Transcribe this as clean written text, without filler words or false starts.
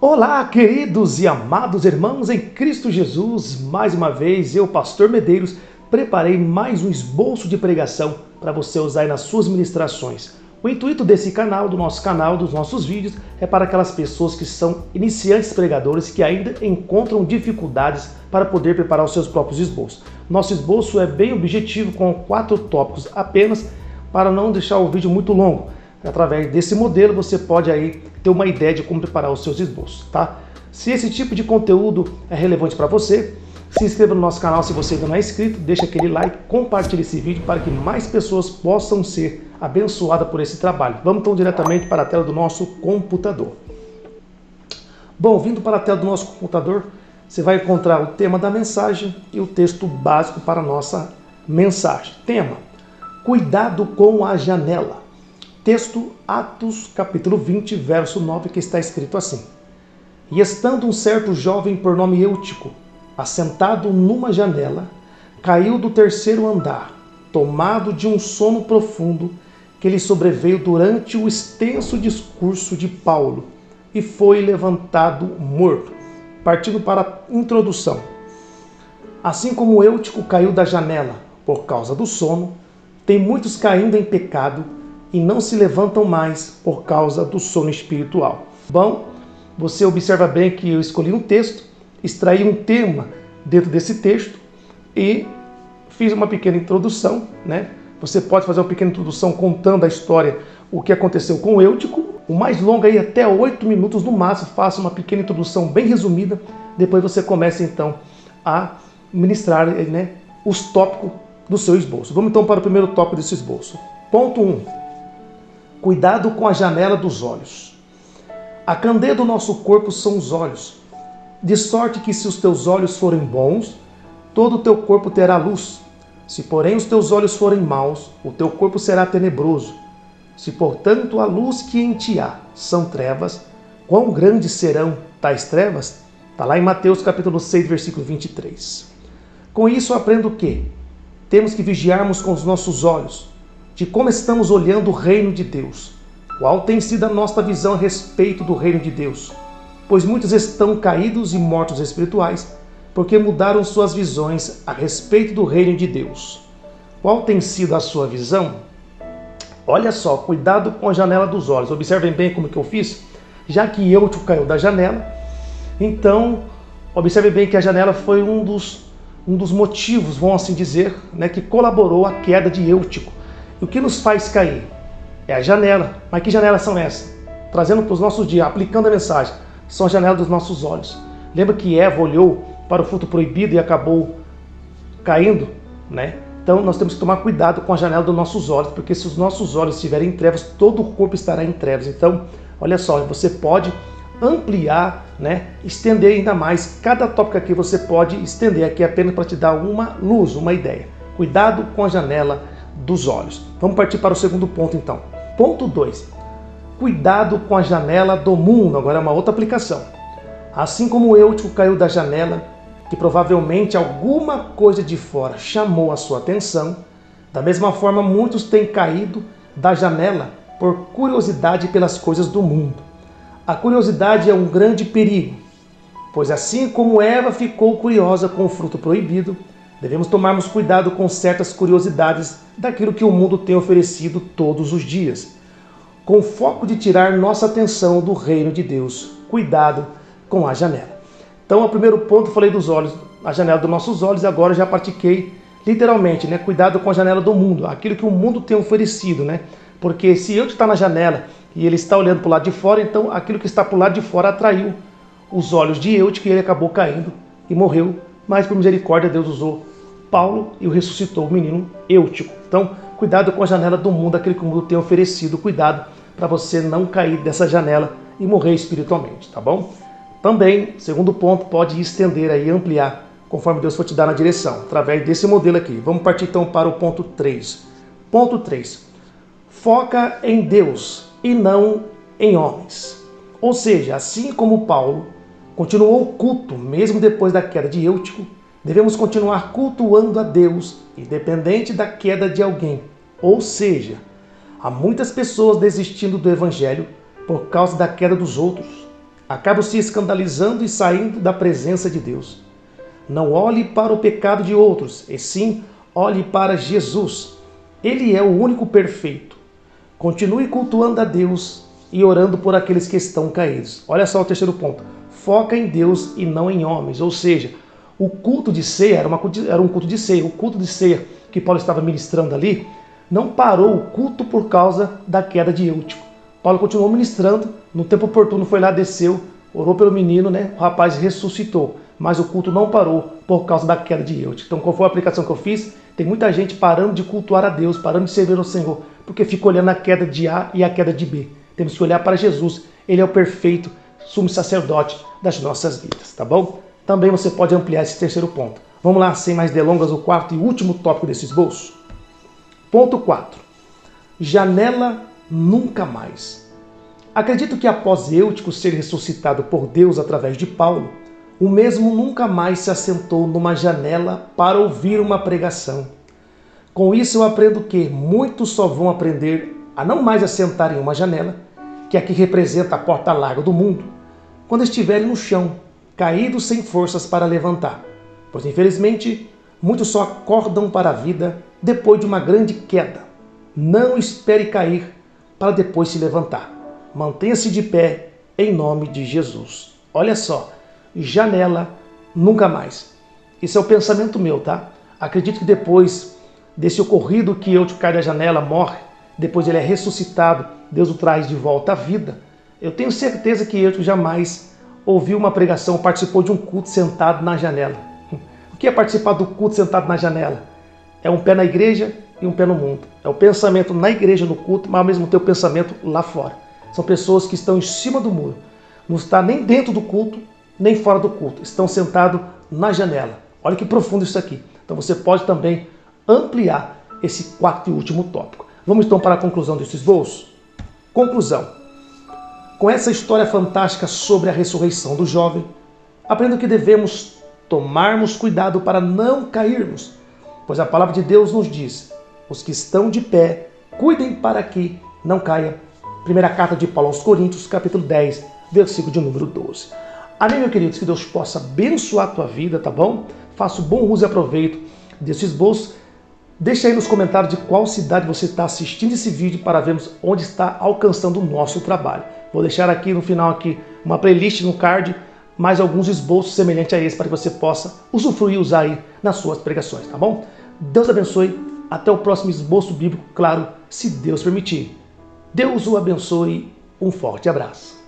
Olá, queridos e amados irmãos em Cristo Jesus. Mais uma vez, eu, Pastor Medeiros, preparei mais um esboço de pregação para você usar aí nas suas ministrações. O intuito desse canal, do nosso canal, dos nossos vídeos, é para aquelas pessoas que são iniciantes pregadores que ainda encontram dificuldades para poder preparar os seus próprios esboços. Nosso esboço é bem objetivo, com 4 tópicos apenas, para não deixar o vídeo muito longo. Através desse modelo você pode aí ter uma ideia de como preparar os seus esboços, tá? Se esse tipo de conteúdo é relevante para você, se inscreva no nosso canal se você ainda não é inscrito, deixa aquele like, compartilhe esse vídeo para que mais pessoas possam ser abençoadas por esse trabalho. Vamos então diretamente para a tela do nosso computador. Bom, vindo para a tela do nosso computador, você vai encontrar o tema da mensagem e o texto básico para a nossa mensagem. Tema: cuidado com a janela. Texto, Atos, capítulo 20, verso 9, que está escrito assim: E estando um certo jovem por nome Eutico, assentado numa janela, caiu do 3º andar, tomado de um sono profundo que lhe sobreveio durante o extenso discurso de Paulo, e foi levantado morto. Partindo para a introdução. Assim como Eutico caiu da janela por causa do sono, tem muitos caindo em pecado e não se levantam mais por causa do sono espiritual. Bom, você observa bem que eu escolhi um texto, extraí um tema dentro desse texto e fiz uma pequena introdução, né? Você pode fazer uma pequena introdução contando a história, o que aconteceu com o Eutico. O mais longo aí, até 8 minutos no máximo, faça uma pequena introdução bem resumida. Depois você começa então a ministrar, né, os tópicos do seu esboço. Vamos então para o primeiro tópico desse esboço. Ponto 1. Cuidado com a janela dos olhos. A candeia do nosso corpo são os olhos, de sorte que se os teus olhos forem bons, todo o teu corpo terá luz. Se porém os teus olhos forem maus, o teu corpo será tenebroso. Se portanto a luz que em ti há são trevas, quão grandes serão tais trevas? Está lá em Mateus capítulo 6, versículo 23. Com isso eu aprendo que temos que vigiarmos com os nossos olhos, de como estamos olhando o reino de Deus. Qual tem sido a nossa visão a respeito do reino de Deus? Pois muitos estão caídos e mortos espirituais, porque mudaram suas visões a respeito do reino de Deus. Qual tem sido a sua visão? Olha só, cuidado com a janela dos olhos. Observem bem como que eu fiz. Já que Eutico caiu da janela, então observem bem que a janela foi um dos motivos, vamos assim dizer, né, que colaborou à queda de Eutico. E o que nos faz cair? É a janela. Mas que janelas são essas? Trazendo para os nossos dias, aplicando a mensagem, são as janelas dos nossos olhos. Lembra que Eva olhou para o fruto proibido e acabou caindo, né? Então nós temos que tomar cuidado com a janela dos nossos olhos, porque se os nossos olhos estiverem em trevas, todo o corpo estará em trevas. Então, olha só, você pode ampliar, né? Estender ainda mais. Cada tópico aqui você pode estender aqui apenas para te dar uma luz, uma ideia. Cuidado com a janela dos olhos. Vamos partir para o segundo ponto então. Ponto 2. Cuidado com a janela do mundo. Agora é uma outra aplicação. Assim como Eutico caiu da janela, que provavelmente alguma coisa de fora chamou a sua atenção, da mesma forma muitos têm caído da janela por curiosidade pelas coisas do mundo. A curiosidade é um grande perigo, pois assim como Eva ficou curiosa com o fruto proibido, devemos tomarmos cuidado com certas curiosidades daquilo que o mundo tem oferecido todos os dias, com o foco de tirar nossa atenção do reino de Deus. Cuidado com a janela. Então, o primeiro ponto, eu falei dos olhos, a janela dos nossos olhos, e agora eu já pratiquei literalmente, né? Cuidado com a janela do mundo, aquilo que o mundo tem oferecido, né? Porque se eu estou na janela e ele está olhando para o lado de fora, então aquilo que está para o lado de fora atraiu os olhos de Eutico e ele acabou caindo e morreu, mas por misericórdia Deus usou Paulo e o ressuscitou o menino Eutico. Então, cuidado com a janela do mundo, aquilo que o mundo tem oferecido. Cuidado para você não cair dessa janela e morrer espiritualmente, tá bom? Também, segundo ponto, pode estender aí, ampliar, conforme Deus for te dar na direção, através desse modelo aqui. Vamos partir então para o ponto 3. Ponto 3. Foca em Deus e não em homens. Ou seja, assim como Paulo continuou oculto mesmo depois da queda de Eutico, devemos continuar cultuando a Deus, independente da queda de alguém. Ou seja, há muitas pessoas desistindo do Evangelho por causa da queda dos outros. acabam se escandalizando e saindo da presença de Deus. Não olhe para o pecado de outros, e sim olhe para Jesus. Ele é o único perfeito. Continue cultuando a Deus e orando por aqueles que estão caídos. Olha só o terceiro ponto. Foca em Deus e não em homens. Ou seja, o culto de ceia era um culto de ceia. O culto de ceia que Paulo estava ministrando ali não parou o culto por causa da queda de Eutico. Paulo continuou ministrando, no tempo oportuno foi lá, desceu, orou pelo menino, né? O rapaz ressuscitou. Mas o culto não parou por causa da queda de Eutico. Então, qual foi a aplicação que eu fiz? Tem muita gente parando de cultuar a Deus, parando de servir ao Senhor, porque fica olhando a queda de A e a queda de B. Temos que olhar para Jesus. Ele é o perfeito sumo sacerdote das nossas vidas, tá bom? Também você pode ampliar esse terceiro ponto. Vamos lá, sem mais delongas, o quarto e último tópico desse esboço. Ponto 4. Janela nunca mais. Acredito que após Eutico ser ressuscitado por Deus através de Paulo, o mesmo nunca mais se assentou numa janela para ouvir uma pregação. Com isso eu aprendo que muitos só vão aprender a não mais assentar em uma janela, que aqui representa a porta larga do mundo, quando estiverem no chão, caídos sem forças para levantar. Pois infelizmente, muitos só acordam para a vida depois de uma grande queda. Não espere cair para depois se levantar. Mantenha-se de pé em nome de Jesus. Olha só, janela nunca mais. Esse é o pensamento meu, tá? Acredito que depois desse ocorrido que Eutico cai da janela, morre, depois ele é ressuscitado, Deus o traz de volta à vida. Eu tenho certeza que Eutico jamais ouviu uma pregação, participou de um culto sentado na janela. O que é participar do culto sentado na janela? É um pé na igreja e um pé no mundo. É o pensamento na igreja, no culto, mas ao mesmo tempo o pensamento lá fora. São pessoas que estão em cima do muro. Não está nem dentro do culto, nem fora do culto. Estão sentados na janela. Olha que profundo isso aqui. Então você pode também ampliar esse quarto e último tópico. Vamos então para a conclusão desse esboço? Conclusão. Com essa história fantástica sobre a ressurreição do jovem, aprendo que devemos tomarmos cuidado para não cairmos, pois a palavra de Deus nos diz: os que estão de pé, cuidem para que não caia. Primeira carta de Paulo aos Coríntios, capítulo 10, versículo de número 12. Amém, meus queridos? Que Deus possa abençoar a tua vida, tá bom? Faça bom uso e aproveito desse esboço. Deixa aí nos comentários de qual cidade você está assistindo esse vídeo para vermos onde está alcançando o nosso trabalho. Vou deixar aqui no final aqui uma playlist no card, mais alguns esboços semelhantes a esse para que você possa usufruir e usar aí nas suas pregações, tá bom? Deus abençoe. Até o próximo esboço bíblico, claro, se Deus permitir. Deus o abençoe. Um forte abraço.